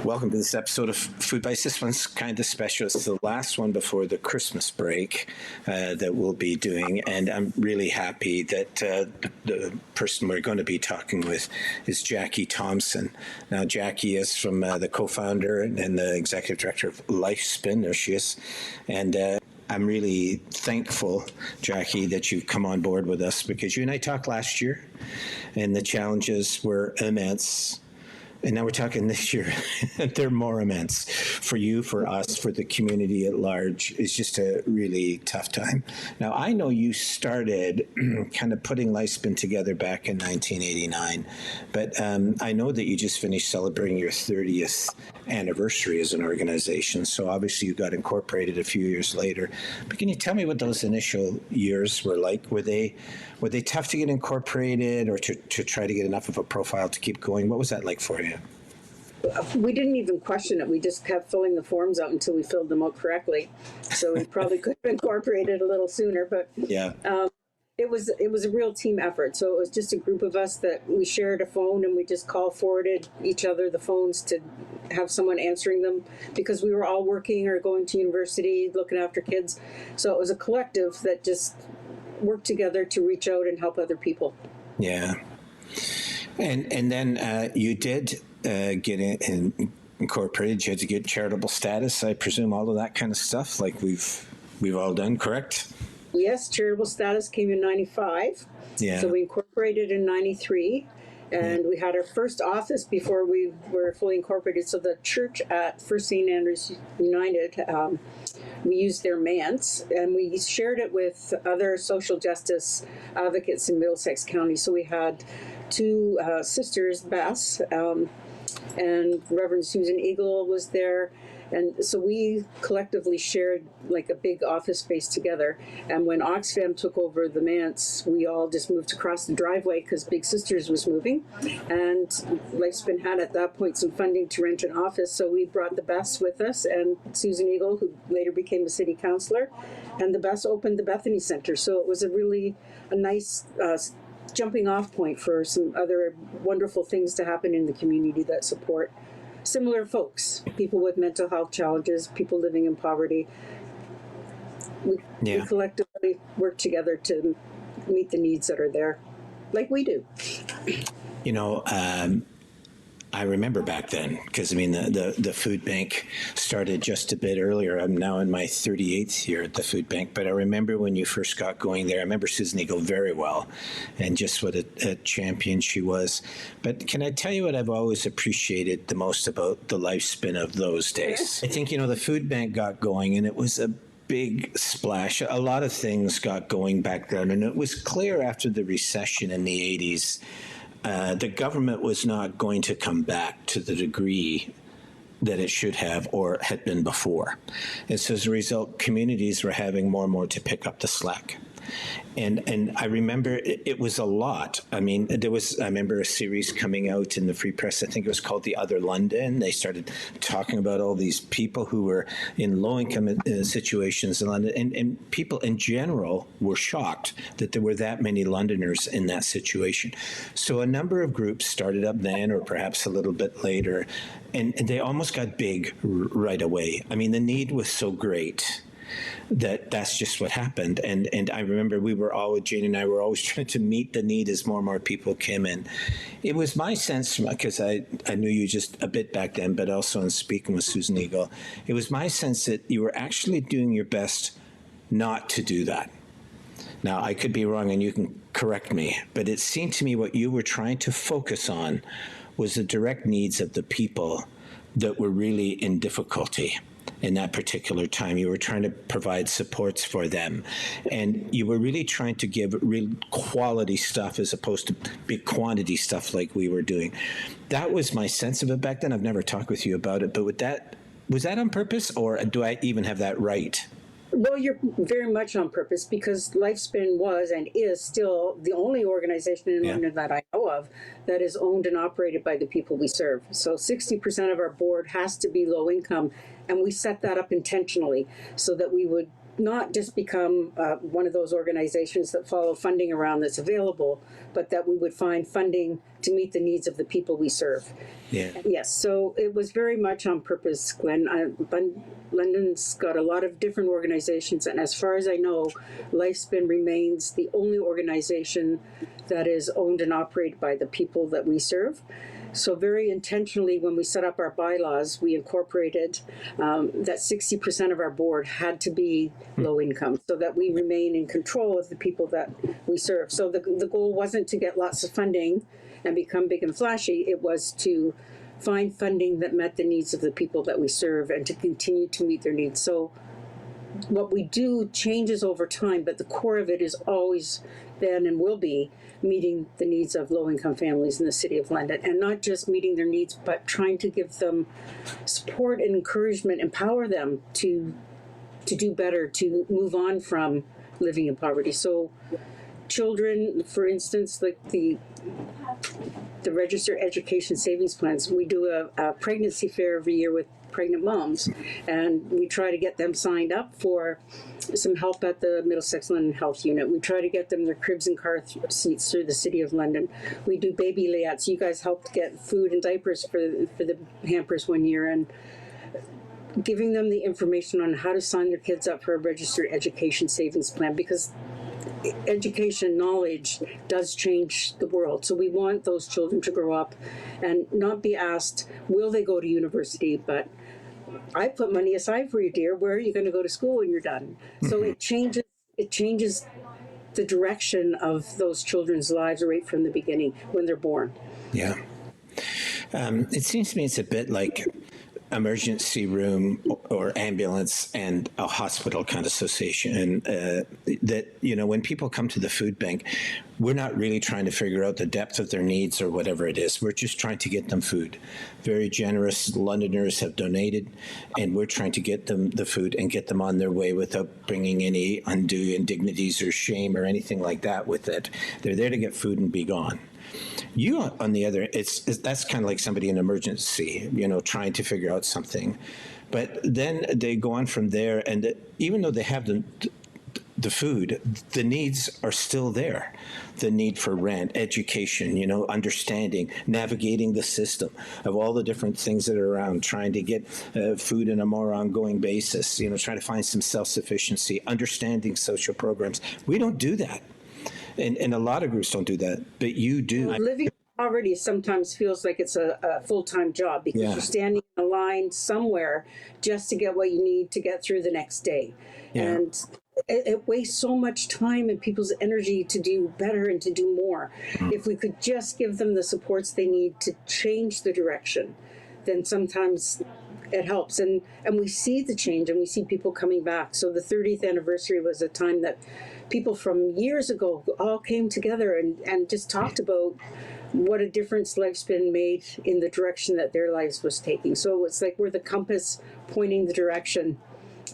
Welcome to this episode of Food Bites. This one's kind of special. It's the last one before the Christmas break that we'll be doing. And I'm really happy that the person we're going to be talking with is Jackie Thompson. Now, Jackie is from the co-founder and the executive director of LifeSpin. There she is. And I'm really thankful, Jackie, that you've come on board with us, because you and I talked last year and the challenges were immense. And now we're talking this year. They're more immense for you, for us, for the community at large. It's just a really tough time. Now, I know you started kind of putting LifeSpin together back in 1989, but I know that you just finished celebrating your 30th anniversary as an organization. So obviously you got incorporated a few years later. But can you tell me what those initial years were like? Were they tough to get incorporated, or to try to get enough of a profile to keep going? What was that like for you? We didn't even question it. We just kept filling the forms out until we filled them out correctly. So we probably could have incorporated a little sooner, but yeah. It was a real team effort. So it was just a group of us that we shared a phone, and we just forwarded each other the phones to have someone answering them, because we were all working or going to university, looking after kids. So it was a collective that just worked together to reach out and help other people. Yeah. And then you did get incorporated. You had to get charitable status, I presume, all of that kind of stuff, like we've all done, correct? Yes, charitable status came in 95. Yeah. So we incorporated in 93. And we had our first office before we were fully incorporated. So the church at First St. Andrews United, we used their manse, and we shared it with other social justice advocates in Middlesex County. So we had two sisters, Bess, and Reverend Susan Eagle was there. And so we collectively shared like a big office space together. And when Oxfam took over the manse, we all just moved across the driveway because Big Sisters was moving. And LifeSpin had at that point some funding to rent an office. So we brought the Bess with us, and Susan Eagle, who later became a city councillor. And the Bess opened the Bethany Center. So it was a nice jumping off point for some other wonderful things to happen in the community that support similar folks, people with mental health challenges, people living in poverty. We collectively work together to meet the needs that are there, like we do. You know, I remember back then, because I mean the food bank started just a bit earlier. I'm now in my 38th year at the food bank, but I remember when you first got going there. I remember Susan Eagle very well, and just what a champion she was. But can I tell you what I've always appreciated the most about the LifeSpin of those days? I think, the food bank got going, and it was a big splash. A lot of things got going back then, and it was clear after the recession in the 80s. The government was not going to come back to the degree that it should have or had been before. And so as a result, communities were having more and more to pick up the slack. And I remember it was a lot. I mean, I remember a series coming out in the Free Press. I think it was called The Other London. They started talking about all these people who were in low-income situations in London. And people in general were shocked that there were that many Londoners in that situation. So a number of groups started up then, or perhaps a little bit later, and they almost got big right away. I mean, the need was so great that's just what happened. And I remember Jane and I were always trying to meet the need as more and more people came in. It was my sense, because I knew you just a bit back then, but also in speaking with Susan Eagle, it was my sense that you were actually doing your best not to do that. Now, I could be wrong, and you can correct me, but it seemed to me what you were trying to focus on was the direct needs of the people that were really in difficulty. In that particular time, you were trying to provide supports for them, and you were really trying to give real quality stuff as opposed to big quantity stuff like we were doing. That was my sense of it back then. I've never talked with you about it, but was that on purpose, or do I even have that right? Well, you're very much on purpose, because LifeSpin was and is still the only organization in London that I know of that is owned and operated by the people we serve. So 60% of our board has to be low income, and we set that up intentionally so that we would not just become one of those organizations that follow funding around that's available, but that we would find funding to meet the needs of the people we serve. Yeah. Yes, so it was very much on purpose, Glenn. London's got a lot of different organizations, and as far as I know, LifeSpin remains the only organization that is owned and operated by the people that we serve. So very intentionally, when we set up our bylaws, we incorporated that 60% of our board had to be low income so that we remain in control of the people that we serve. So the goal wasn't to get lots of funding and become big and flashy. It was to find funding that met the needs of the people that we serve and to continue to meet their needs. So what we do changes over time, but the core of it is always been and will be meeting the needs of low-income families in the City of London, and not just meeting their needs, but trying to give them support and encouragement, empower them to do better, to move on from living in poverty. So children, for instance, like the Register Education Savings Plans, we do a pregnancy fair every year with pregnant moms, and we try to get them signed up for some help at the Middlesex London Health Unit. We try to get them their cribs and car seats through the City of London. We do baby layouts. You guys helped get food and diapers for the Hampers one year, and giving them the information on how to sign their kids up for a Registered Education Savings Plan, because education, knowledge does change the world. So we want those children to grow up and not be asked, will they go to university? But I put money aside for you, dear. Where are you going to go to school when you're done? So it changes the direction of those children's lives right from the beginning when they're born. Yeah. It seems to me it's a bit like emergency room or ambulance and a hospital kind of association. That, you know, when people come to the food bank, we're not really trying to figure out the depth of their needs or whatever it is. We're just trying to get them food. Very generous Londoners have donated, and we're trying to get them the food and get them on their way without bringing any undue indignities or shame or anything like that with it. They're there to get food and be gone. You, on the other, that's kind of like somebody in emergency, you know, trying to figure out something. But then they go on from there, and even though they have the food, the needs are still there. The need for rent, education, you know, understanding, navigating the system of all the different things that are around, trying to get food on a more ongoing basis, you know, trying to find some self-sufficiency, understanding social programs. We don't do that. And a lot of groups don't do that, but you do. Living in poverty sometimes feels like it's a full-time job because you're standing in a line somewhere just to get what you need to get through the next day. Yeah. And it wastes so much time and people's energy to do better and to do more. If we could just give them the supports they need to change the direction, then sometimes it helps. And we see the change and we see people coming back. So the 30th anniversary was a time that people from years ago all came together and just talked about what a difference LifeSpin made in the direction that their lives was taking. So it's like we're the compass pointing the direction,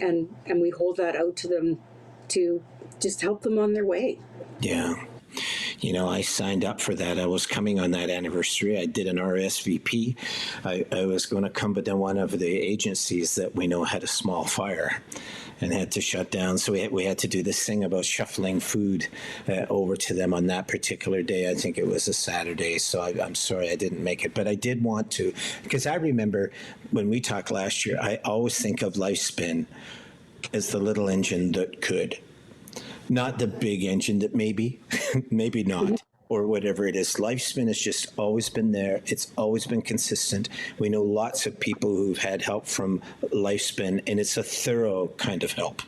and we hold that out to them to just help them on their way. Yeah. You know, I signed up for that. I was coming on that anniversary. I did an RSVP. I was going to come, but then one of the agencies that we know had a small fire and had to shut down. So we had to do this thing about shuffling food over to them on that particular day. I think it was a Saturday. So I'm sorry I didn't make it. But I did want to, because I remember when we talked last year, I always think of LifeSpin as the little engine that could. Not the big engine that maybe not, or whatever it is. LifeSpin has just always been there. It's always been consistent. We know lots of people who've had help from LifeSpin, and it's a thorough kind of help.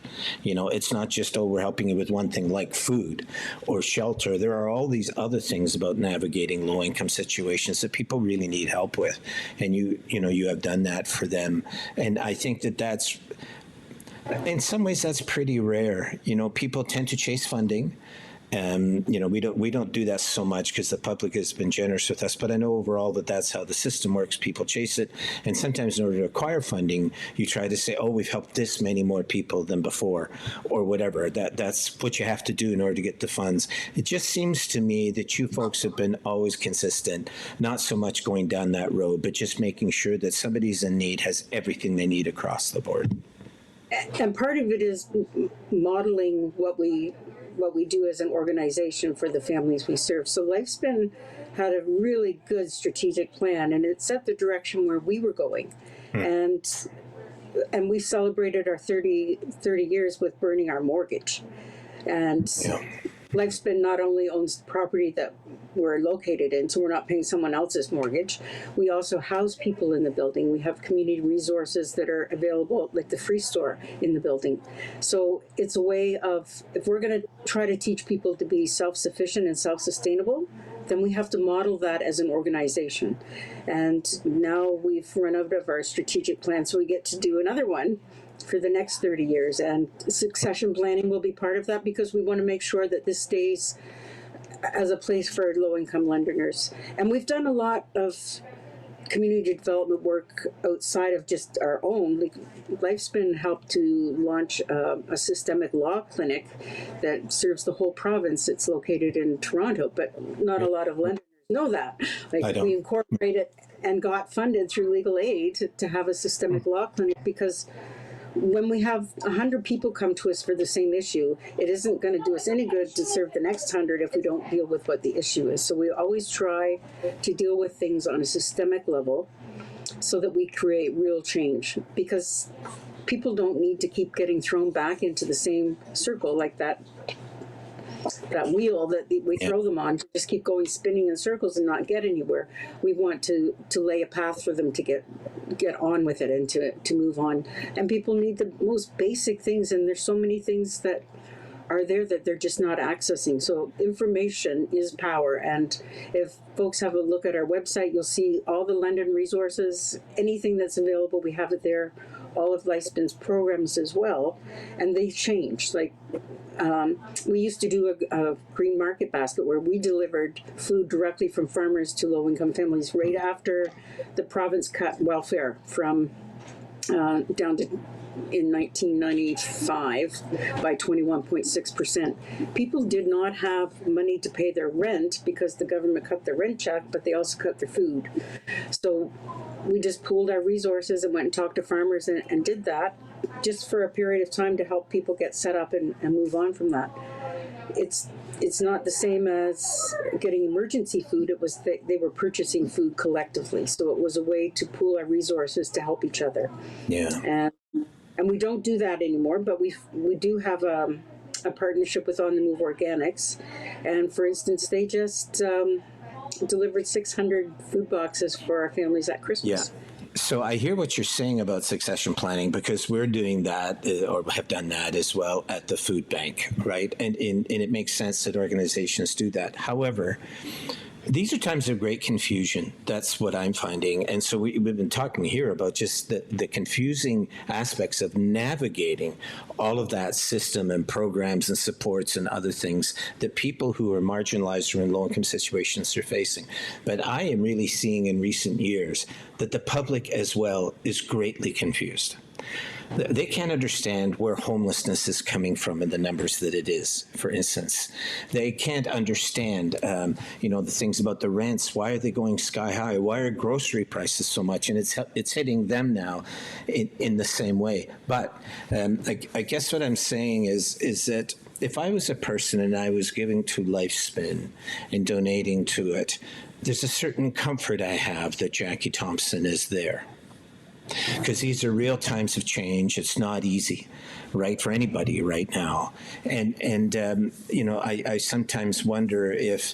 You know, it's not just, oh, we're helping you with one thing like food or shelter. There are all these other things about navigating low-income situations that people really need help with. And you have done that for them. And I think that's, in some ways, that's pretty rare. You know, people tend to chase funding. You know, we don't do that so much because the public has been generous with us. But I know overall that's how the system works. People chase it, and sometimes in order to acquire funding, you try to say, "Oh, we've helped this many more people than before," or whatever. That's what you have to do in order to get the funds. It just seems to me that you folks have been always consistent, not so much going down that road, but just making sure that somebody's in need has everything they need across the board. And part of it is modeling what we do as an organization for the families we serve. So LifeSpin had a really good strategic plan, and it set the direction where we were going. And we celebrated our 30 years with burning our mortgage. And LifeSpin not only owns the property that we're located in, so we're not paying someone else's mortgage. We also house people in the building. We have community resources that are available, like the free store in the building. So it's a way of, if we're going to try to teach people to be self-sufficient and self-sustainable, then we have to model that as an organization. And now we've run out of our strategic plan, so we get to do another one for the next 30 years. And succession planning will be part of that, because we want to make sure that this stays as a place for low-income Londoners. And we've done a lot of community development work outside of just our own. Like, LifeSpin helped to launch a systemic law clinic that serves the whole province. It's located in Toronto, but not a lot of Londoners know that. Like, we incorporated and got funded through legal aid to have a systemic law clinic, because when we have 100 people come to us for the same issue, it isn't going to do us any good to serve the next 100 if we don't deal with what the issue is. So we always try to deal with things on a systemic level so that we create real change, because people don't need to keep getting thrown back into the same circle, like that wheel that we throw them on, to just keep going spinning in circles and not get anywhere. We want to lay a path for them to get on with it and to move on. And people need the most basic things, and there's so many things that are there that they're just not accessing. So information is power. And if folks have a look at our website, you'll see all the London resources, anything that's available, we have it there. All of LifeSpin's programs as well, and they change. Like, we used to do a green market basket where we delivered food directly from farmers to low-income families right after the province cut welfare from down to, in 1995, by 21.6%. People did not have money to pay their rent because the government cut their rent check, but they also cut their food. So we just pooled our resources and went and talked to farmers and did that just for a period of time to help people get set up and move on from that. It's not the same as getting emergency food. It was they were purchasing food collectively. So it was a way to pool our resources to help each other. Yeah. And we don't do that anymore, but we do have a partnership with On the Move Organics. And for instance, they just delivered 600 food boxes for our families at Christmas. Yeah. So I hear what you're saying about succession planning, because we're doing that, or have done that as well at the food bank, right? And it makes sense that organizations do that. However, these are times of great confusion. That's what I'm finding. And so we've been talking here about just the confusing aspects of navigating all of that system and programs and supports and other things that people who are marginalized or in low-income situations are facing. But I am really seeing in recent years that the public as well is greatly confused. They can't understand where homelessness is coming from in the numbers that it is, for instance. They can't understand, the things about the rents. Why are they going sky high? Why are grocery prices so much? And it's hitting them now in the same way. But I guess what I'm saying is that if I was a person and I was giving to LifeSpin and donating to it, there's a certain comfort I have that Jackie Thompson is there. Because these are real times of change. It's not easy, right, for anybody right now. And I sometimes wonder if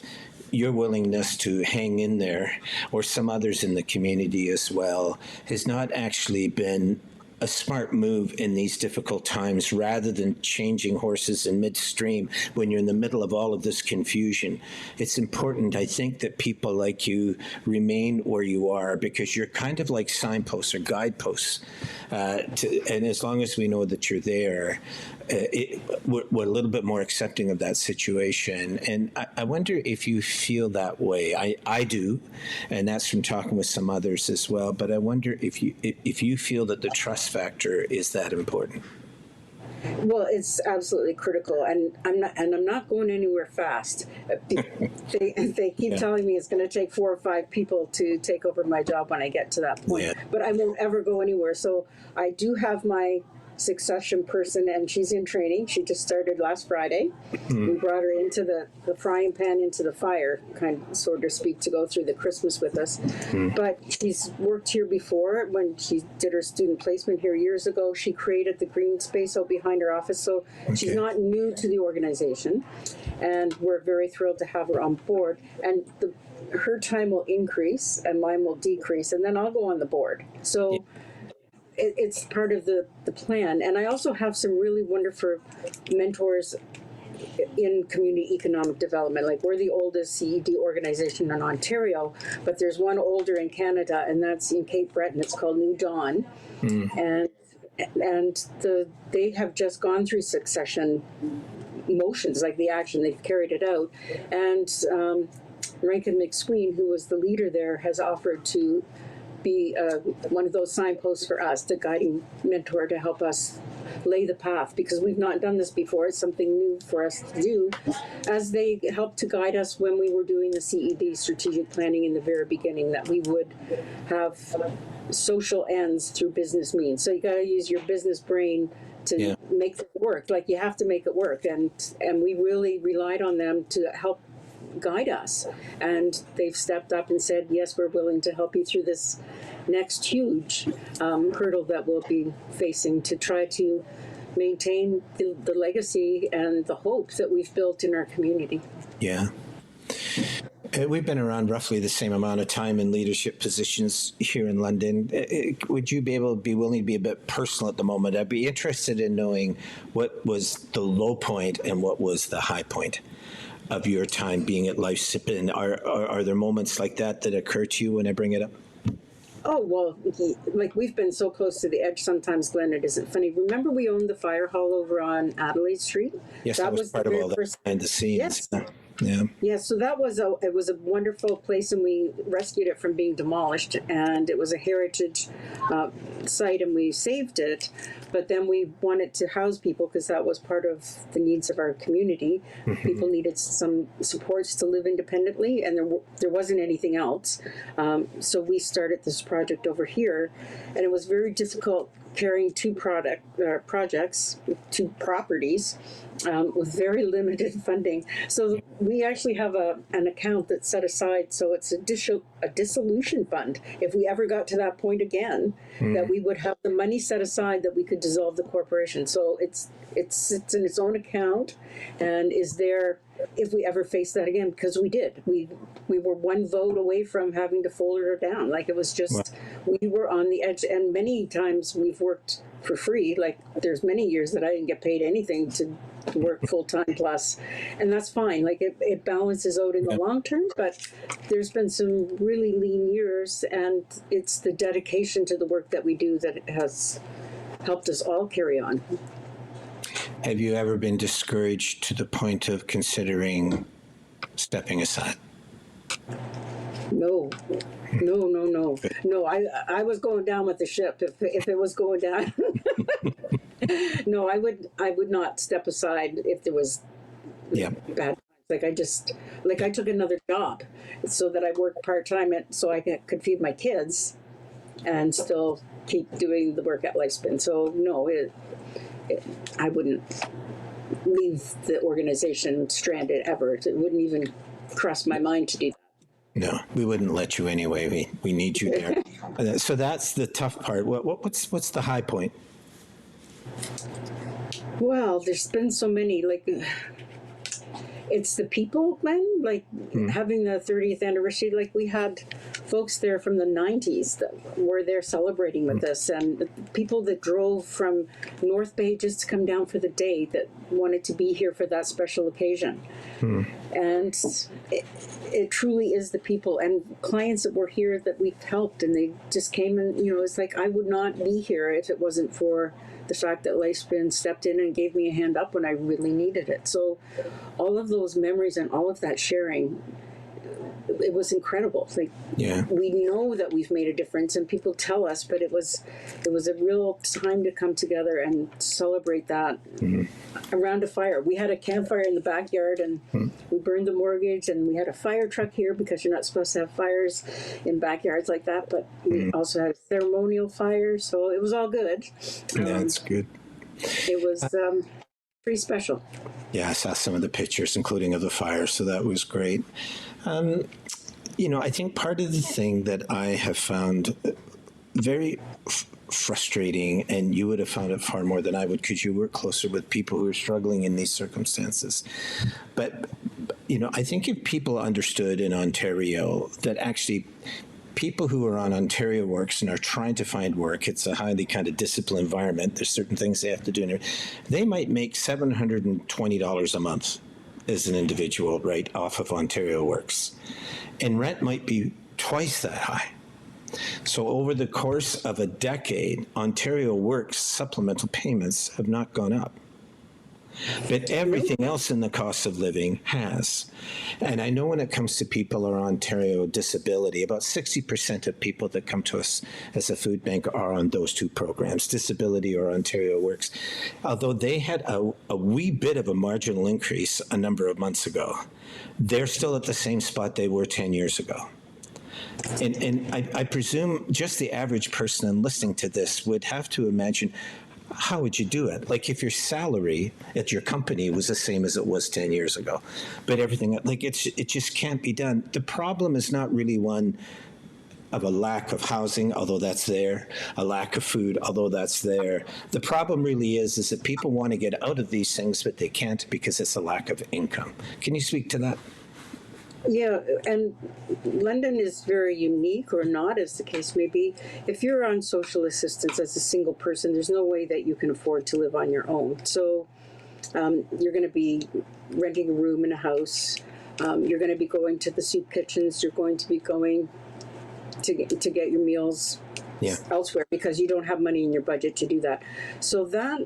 your willingness to hang in there, or some others in the community as well, has not actually been a smart move in these difficult times, rather than changing horses in midstream when you're in the middle of all of this confusion. It's important, I think, that people like you remain where you are, because you're kind of like signposts or guideposts. And as long as we know that you're there, we're a little bit more accepting of that situation. And I wonder if you feel that way. I do, and that's from talking with some others as well. But I wonder if you feel that the trust factor is that important. Well, it's absolutely critical, and I'm not going anywhere fast. They keep telling me it's going to take 4 or 5 people to take over my job when I get to that point. Yeah. But I won't ever go anywhere. So I do have my succession person, and she's in training. She just started last Friday. We brought her into the frying pan into the fire, kind of, so to speak, to go through the Christmas with us. But she's worked here before. When she did her student placement here years ago, she created the green space out behind her office. So she's not new to the organization, and we're very thrilled to have her on board. And her time will increase and mine will decrease, and then I'll go on the board. So it's part of the plan. And I also have some really wonderful mentors in community economic development. Like, we're the oldest CED organization in Ontario, but there's one older in Canada, and that's in Cape Breton. It's called New Dawn. And they have just gone through succession motions, like the action, they've carried it out. And Rankin McSween, who was the leader there, has offered to be one of those signposts for us, the guiding mentor, to help us lay the path, because we've not done this before. It's something new for us to do, as they helped to guide us when we were doing the CED strategic planning in the very beginning, that we would have social ends through business means. So you got to use your business brain to make it work. Like, you have to make it work, and we really relied on them to help guide us, and they've stepped up and said, yes, we're willing to help you through this next huge hurdle that we'll be facing, to try to maintain the legacy and the hope that we've built in our community. We've been around roughly the same amount of time in leadership positions here in London. Would you be willing to be a bit personal at the moment? I'd be interested in knowing what was the low point and what was the high point of your time being at LifeSpin. Are there moments like that occur to you when I bring it up? Oh, well, like, we've been so close to the edge sometimes, Glen, it isn't funny. Remember, we owned the fire hall over on Adelaide Street? Yes, that was part of all that behind the scenes. Yes. Yeah, so that was it was a wonderful place, and we rescued it from being demolished, and it was a heritage site, and we saved it. But then we wanted to house people, because that was part of the needs of our community. People needed some supports to live independently, and there wasn't anything else. So we started this project over here, and it was very difficult carrying two projects, two properties, with very limited funding. So we actually have an account that's set aside, so it's a dissolution fund. If we ever got to that point again, that we would have the money set aside that we could dissolve the corporation. So it sits in its own account and is there if we ever face that again, because we did. We were one vote away from having to fold her down. Like, it was just, we were on the edge, and many times we've worked for free. Like, there's many years that I didn't get paid anything to work full-time plus, and that's fine. Like, it balances out in the long term, but there's been some really lean years, and it's the dedication to the work that we do that has helped us all carry on. Have you ever been discouraged to the point of considering stepping aside? No. I was going down with the ship if it was going down. No, I would not step aside if there was bad times. I took another job so that I worked part-time so I could feed my kids and still keep doing the work at LifeSpin. So no, I wouldn't leave the organization stranded ever. It wouldn't even cross my mind to do that. No, we wouldn't let you anyway. We need you there. So that's the tough part. What's the high point? Well, there's been so many. Like, it's the people, Glen. Like, having the 30th anniversary. Like, we had folks there from the 90s that were there celebrating with us, and people that drove from North Bay just to come down for the day, that wanted to be here for that special occasion. And it truly is the people and clients that were here that we've helped, and they just came and, it's like, I would not be here if it wasn't for the fact that LifeSpin stepped in and gave me a hand up when I really needed it. So all of those memories and all of that sharing, it was incredible. Like, we know that we've made a difference, and people tell us, but it was a real time to come together and celebrate that around a fire. We had a campfire in the backyard, and we burned the mortgage, and we had a fire truck here because you're not supposed to have fires in backyards like that. But we also had a ceremonial fire, so it was all good. That's good. It was pretty special. Yeah, I saw some of the pictures, including of the fire, so that was great. I think part of the thing that I have found very frustrating, and you would have found it far more than I would because you work closer with people who are struggling in these circumstances. But, I think if people understood in Ontario that actually people who are on Ontario Works and are trying to find work, it's a highly kind of disciplined environment. There's certain things they have to do. They might make $720 a month as an individual, right, off of Ontario Works. And rent might be twice that high. So over the course of a decade, Ontario Works supplemental payments have not gone up. But everything else in the cost of living has. And I know when it comes to people who are on Ontario disability, about 60% of people that come to us as a food bank are on those two programs, disability or Ontario Works. Although they had a wee bit of a marginal increase a number of months ago, they're still at the same spot they were 10 years ago. And I presume just the average person listening to this would have to imagine, how would you do it? Like if your salary at your company was the same as it was 10 years ago, but everything, like it just can't be done. The problem is not really one of a lack of housing, although that's there, a lack of food, although that's there. The problem really is that people want to get out of these things, but they can't because it's a lack of income. Can you speak to that? Yeah, and London is very unique, or not, as the case may be. If you're on social assistance as a single person, there's no way that you can afford to live on your own. So you're going to be renting a room in a house. You're going to be going to the soup kitchens. You're going to be going to get your meals elsewhere because you don't have money in your budget to do that. So that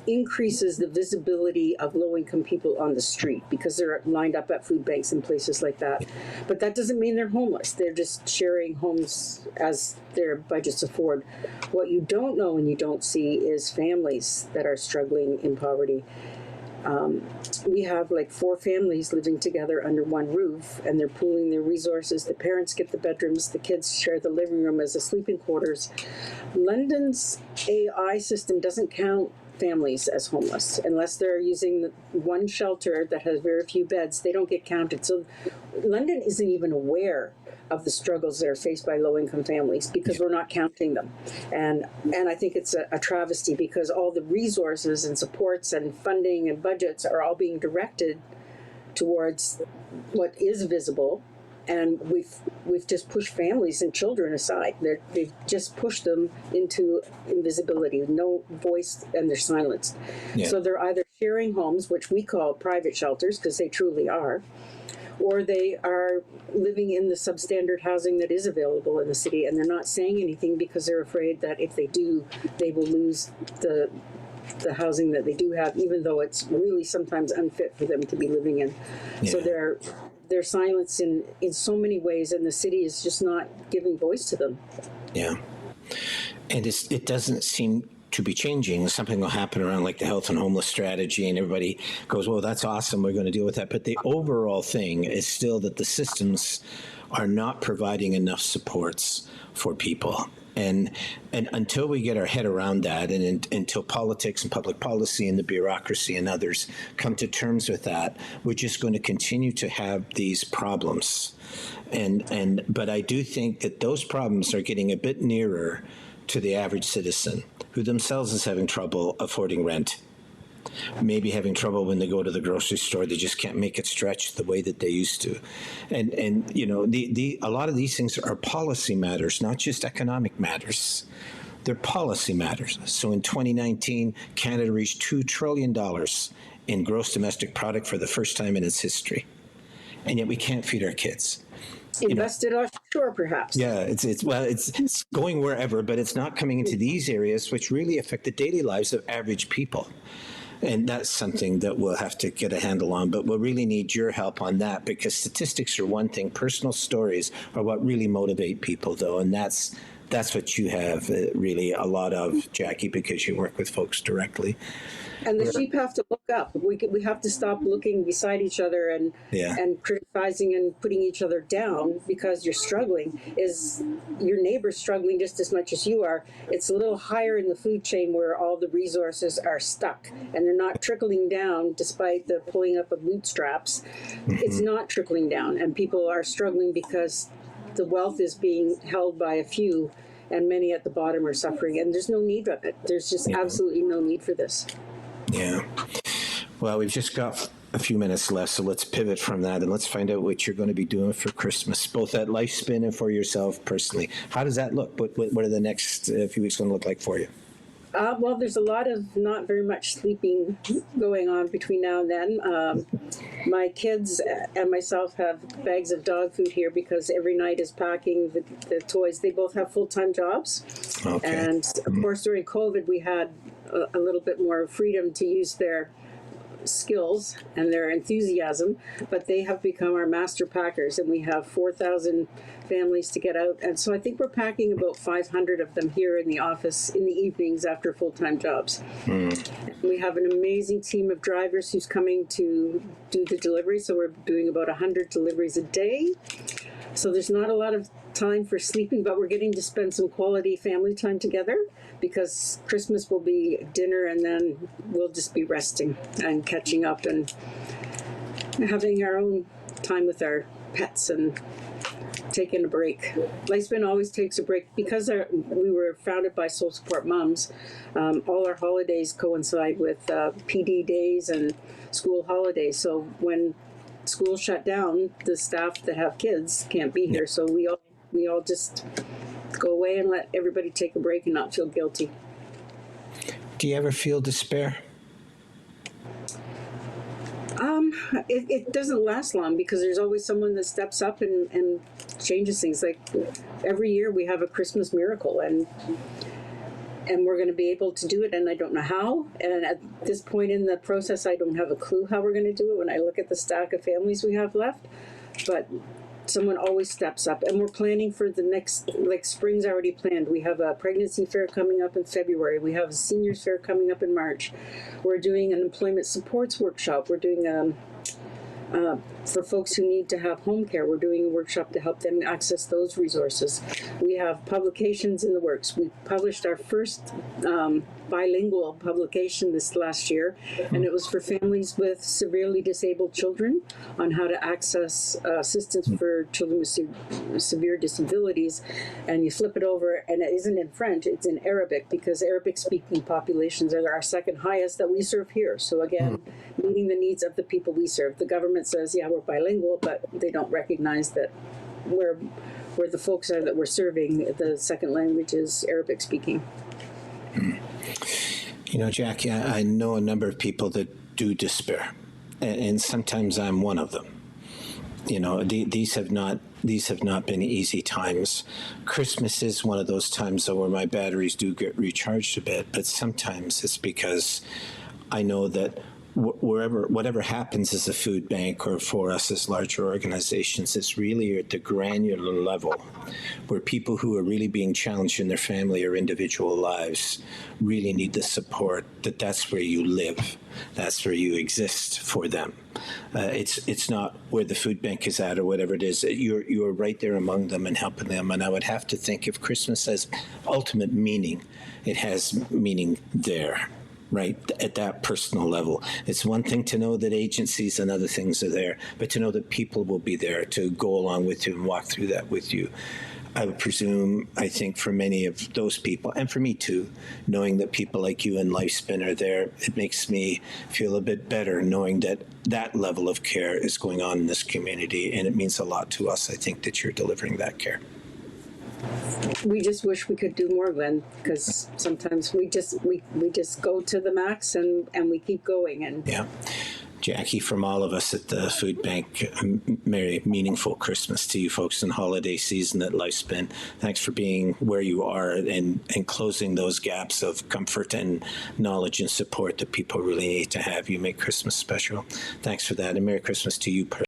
increases the visibility of low-income people on the street because they're lined up at food banks and places like that. But that doesn't mean they're homeless. They're just sharing homes as their budgets afford. What you don't know and you don't see is families that are struggling in poverty. We have like 4 families living together under one roof, and they're pooling their resources. The parents get the bedrooms, the kids share the living room as a sleeping quarters. London's AI system doesn't count families as homeless unless they're using one shelter that has very few beds. They don't get counted. So London isn't even aware of the struggles that are faced by low-income families because we're not counting them. And I think it's a travesty because all the resources and supports and funding and budgets are all being directed towards what is visible, and we've just pushed families and children aside. They've just pushed them into invisibility, no voice, and they're silenced. Yeah. So they're either sharing homes, which we call private shelters because they truly are, or they are living in the substandard housing that is available in the city, and they're not saying anything because they're afraid that if they do, they will lose the housing that they do have, even though it's really sometimes unfit for them to be living in. Yeah. So they're silenced in so many ways, and the city is just not giving voice to them. Yeah. And it doesn't seem to be changing. Something will happen around like the health and homeless strategy, and everybody goes, well, that's awesome, we're going to deal with that. But the overall thing is still that the systems are not providing enough supports for people. And until we get our head around that, and until politics and public policy and the bureaucracy and others come to terms with that, we're just going to continue to have these problems. But I do think that those problems are getting a bit nearer to the average citizen, who themselves is having trouble affording rent, maybe having trouble when they go to the grocery store. They just can't make it stretch the way that they used to. And a lot of these things are policy matters, not just economic matters. They're policy matters. So in 2019, Canada reached $2 trillion in gross domestic product for the first time in its history. And yet we can't feed our kids. Invested offshore, perhaps. Yeah, it's going wherever, but it's not coming into these areas, which really affect the daily lives of average people. And that's something that we'll have to get a handle on, but we'll really need your help on that, because statistics are one thing. Personal stories are what really motivate people, though, and that's that's what you have really a lot of, Jackie, because you work with folks directly. And the sheep have to look up. We have to stop looking beside each other and criticizing and putting each other down because you're struggling. Is your neighbor's struggling just as much as you are? It's a little higher in the food chain where all the resources are stuck and they're not trickling down despite the pulling up of bootstraps. Mm-hmm. It's not trickling down, and people are struggling because the wealth is being held by a few and many at the bottom are suffering, and there's no need of it. There's just absolutely no need for this. Yeah. Well, we've just got a few minutes left, so let's pivot from that and let's find out what you're going to be doing for Christmas, both at LifeSpin and for yourself personally. How does that look? What are the next few weeks going to look like for you? Well, there's a lot of not very much sleeping going on between now and then. My kids and myself have bags of dog food here because every night is packing the toys. They both have full-time jobs. Okay. And, of course, during COVID, we had a little bit more freedom to use their skills and their enthusiasm, but they have become our master packers, and we have 4,000 families to get out. And so I think we're packing about 500 of them here in the office in the evenings after full-time jobs. We have an amazing team of drivers who's coming to do the delivery, so we're doing about 100 deliveries a day. So there's not a lot of time for sleeping, but we're getting to spend some quality family time together, because Christmas will be dinner and then we'll just be resting and catching up and having our own time with our pets and taking a break. LifeSpin always takes a break because we were founded by Soul Support Moms. All our holidays coincide with PD days and school holidays. So when school shut down, the staff that have kids can't be here. So we all just go away and let everybody take a break and not feel guilty. Do you ever feel despair? It doesn't last long because there's always someone that steps up and changes things. Like every year we have a Christmas miracle, and we're going to be able to do it, and I don't know how. And at this point in the process, I don't have a clue how we're going to do it when I look at the stack of families we have left. But someone always steps up, and we're planning for the next, like spring's already planned. We have a pregnancy fair coming up in February. We have a seniors fair coming up in March. We're doing an employment supports workshop. We're doing for folks who need to have home care, we're doing a workshop to help them access those resources. We have publications in the works. We published our first bilingual publication this last year, and it was for families with severely disabled children on how to access assistance for children with severe disabilities. And you flip it over, and it isn't in French, it's in Arabic, because Arabic-speaking populations are our second highest that we serve here. So again, meeting the needs of the people we serve. The government says, yeah, we're bilingual, but they don't recognize that where the folks are that we're serving, the second language is Arabic speaking. You know, Jackie, I know a number of people that do despair, and sometimes I'm one of them. You know, these have not been easy times. Christmas is one of those times though where my batteries do get recharged a bit, but sometimes it's because I know that whatever happens as a food bank or for us as larger organizations, it's really at the granular level where people who are really being challenged in their family or individual lives really need the support, that's where you live. That's where you exist for them. It's not where the food bank is at or whatever it is. You're right there among them and helping them. And I would have to think if Christmas has ultimate meaning, it has meaning there. Right, at that personal level. It's one thing to know that agencies and other things are there, but to know that people will be there to go along with you and walk through that with you. I would presume, I think for many of those people, and for me too, knowing that people like you and LifeSpin are there, it makes me feel a bit better knowing that that level of care is going on in this community, and it means a lot to us, I think, that you're delivering that care. We just wish we could do more, Glen, because sometimes we just go to the max and we keep going. And yeah, Jackie, from all of us at the food bank, merry, meaningful Christmas to you folks in holiday season at LifeSpin. Thanks for being where you are and closing those gaps of comfort and knowledge and support that people really need to have. You make Christmas special. Thanks for that, and Merry Christmas to you personally.